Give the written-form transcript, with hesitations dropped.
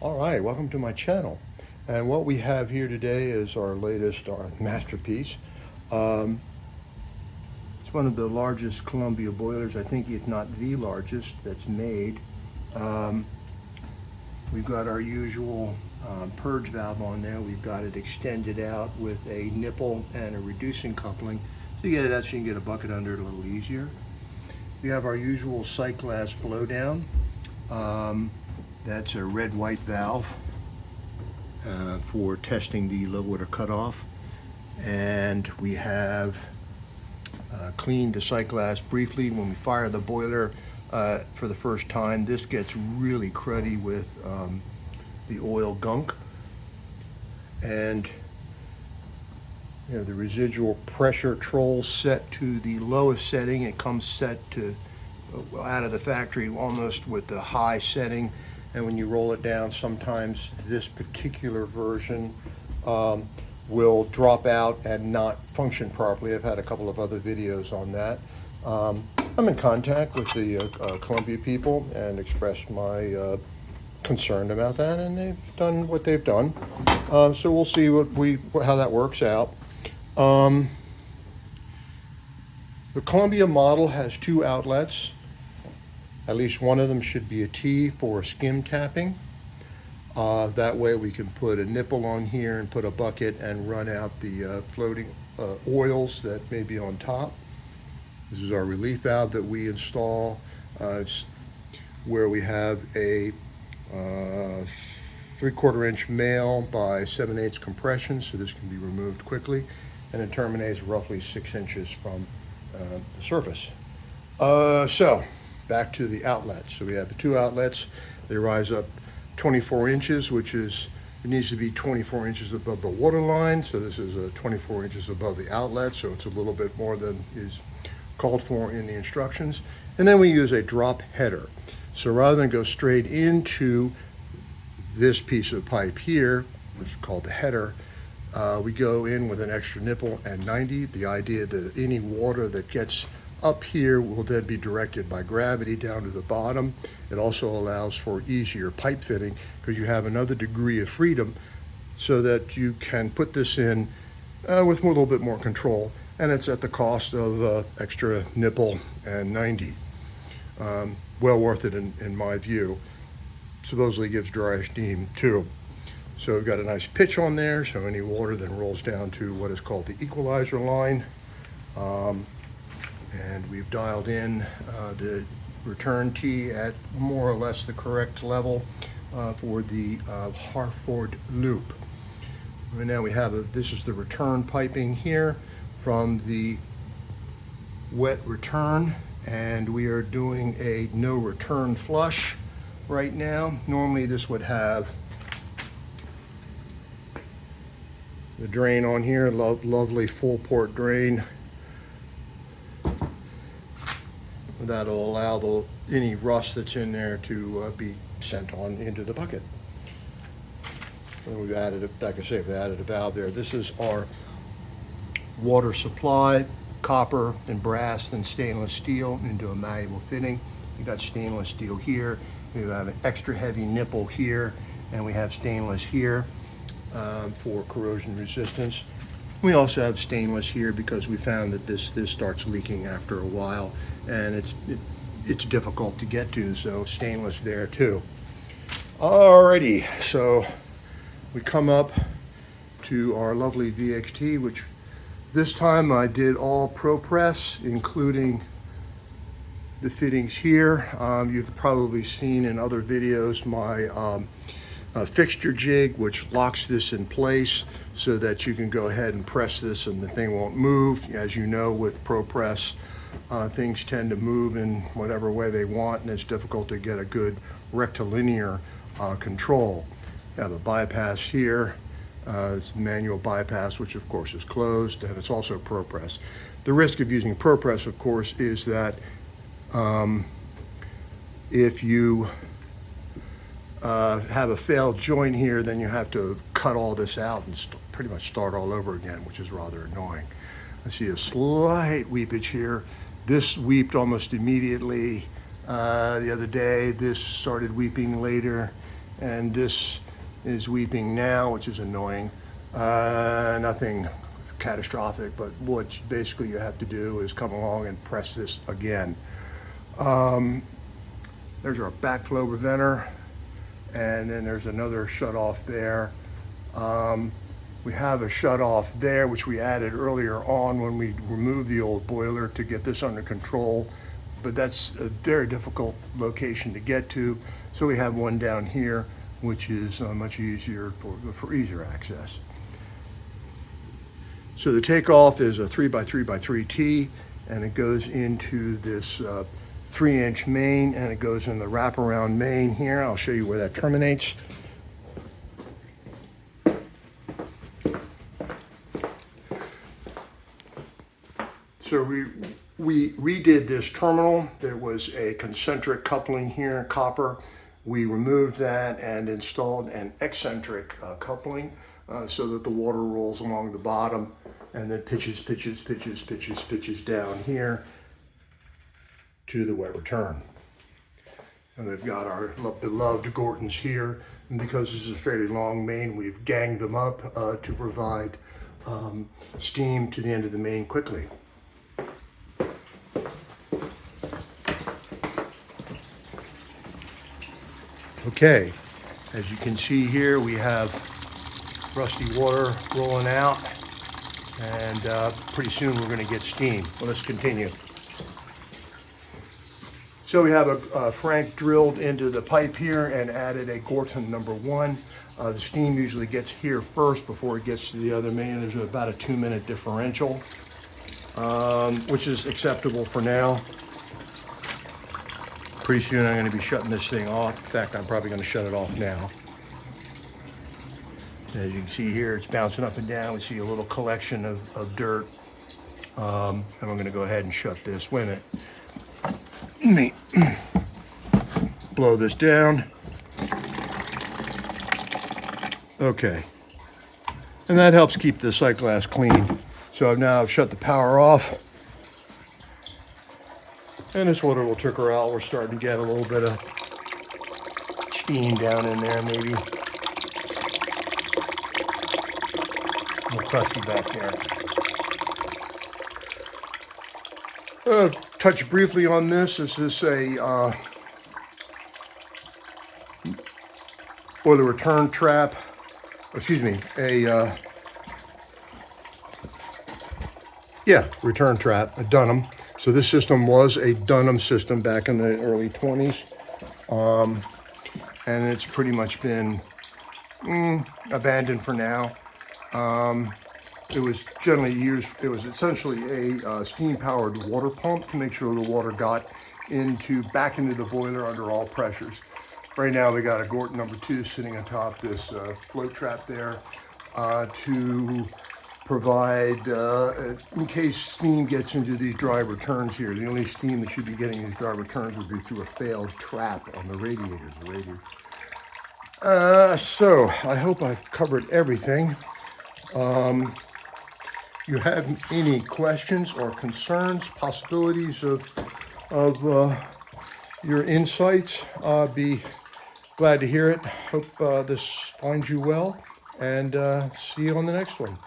All right, welcome to my channel. And what we have here today is our masterpiece. Um, it's one of the largest Columbia boilers. I think if not the largest that's made. Um, we've got our usual purge valve on there. We've got it extended out with a nipple and a reducing coupling. So you get it out so you can get a bucket under it a little easier. We have our usual sight glass blowdown. That's a red-white valve for testing the low water cutoff. And we have cleaned the sight glass briefly. When we fire the boiler for the first time, this gets really cruddy with the oil gunk. And you know, the residual pressure control set to the lowest setting. It comes set to out of the factory almost with the high setting. And when you roll it down, sometimes this particular version will drop out and not function properly. I've had a couple of other videos on that. I'm in contact with the Columbia people and expressed my concern about that, and they've done what they've done. So we'll see how that works out. The Columbia model has two outlets. At least one of them should be a T for skim tapping. That way we can put a nipple on here and put a bucket and run out the floating oils that may be on top. This is our relief valve that we install. It's where we have a 3/4 inch male by 7/8 compression, so this can be removed quickly, and it terminates roughly 6 inches from the surface. So back to the outlets. So we have the two outlets. They rise up 24 inches, which is, it needs to be 24 inches above the water line. So this is 24 inches above the outlet. So it's a little bit more than is called for in the instructions. And then we use a drop header. So rather than go straight into this piece of pipe here, which is called the header, we go in with an extra nipple and 90. The idea that any water that gets up here will then be directed by gravity down to the bottom. It also allows for easier pipe fitting because you have another degree of freedom so that you can put this in with a little bit more control, and it's at the cost of extra nipple and 90. Well worth it in my view. Supposedly gives dry steam too. So we've got a nice pitch on there, so any water then rolls down to what is called the equalizer line. And we've dialed in the return T at more or less the correct level for the Harford loop. Right now we have this is the return piping here from the wet return, and we are doing a no return flush right now. Normally this would have the drain on here, lovely full port drain. That'll allow any rust that's in there to be sent on into the bucket. And we've added, like I say, we've added a valve there. This is our water supply, copper and brass and stainless steel into a malleable fitting. We got stainless steel here. We have an extra heavy nipple here, and we have stainless here for corrosion resistance. We also have stainless here because we found that this starts leaking after a while, and it's difficult to get to, so stainless there too. Alrighty, so we come up to our lovely VXT, which this time I did all ProPress, including the fittings here. You've probably seen in other videos my fixture jig, which locks this in place so that you can go ahead and press this and the thing won't move. As you know, with ProPress, things tend to move in whatever way they want, and it's difficult to get a good rectilinear control. You have a bypass here. It's manual bypass, which of course is closed, and it's also ProPress. The risk of using ProPress, of course, is that if you have a failed joint here, then you have to cut all this out and pretty much start all over again, which is rather annoying. I see a slight weepage here. This weeped almost immediately the other day. This started weeping later, and this is weeping now, which is annoying. Nothing catastrophic, but what basically you have to do is come along and press this again. There's our backflow preventer, and then there's another shut-off there. We have a shut-off there, which we added earlier on when we removed the old boiler to get this under control, but that's a very difficult location to get to, so we have one down here, which is much easier for easier access. So the takeoff is a 3x3x3 T, and it goes into this 3-inch main, and it goes in the wraparound main here. I'll show you where that terminates. So we redid this terminal. There was a concentric coupling here, copper. We removed that and installed an eccentric coupling so that the water rolls along the bottom and then pitches down here to the wet return. And we've got our beloved Gortons here, and because this is a fairly long main, we've ganged them up to provide steam to the end of the main quickly. Okay, as you can see here, we have rusty water rolling out, and pretty soon we're going to get steam. Well, let's continue. So we have a Frank drilled into the pipe here and added a Gorton number 1. The steam usually gets here first before it gets to the other main. There's about a 2-minute differential, which is acceptable for now. Pretty soon I'm going to be shutting this thing off. In fact, I'm probably going to shut it off now. As you can see here, it's bouncing up and down. We see a little collection of dirt. And I'm going to go ahead and shut this. Wait a minute. Let me blow this down. Okay. And that helps keep the sight glass clean. So I've shut the power off. And this water will trickle out. We're starting to get a little bit of steam down in there, maybe. A little crusty back there. Touch briefly on this. This is a boiler return trap. Excuse me, return trap, a Dunham. So this system was a Dunham system back in the early 20s. And it's pretty much been abandoned for now. It was generally used, it was essentially a steam-powered water pump to make sure the water got back into the boiler under all pressures. Right now we got a Gorton number 2 sitting atop this float trap there to provide, in case steam gets into these dry returns here. The only steam that should be getting these dry returns would be through a failed trap on the radiators. So I hope I've covered everything. You have any questions or concerns, possibilities of your insights, be glad to hear it. Hope this finds you well, and see you on the next one.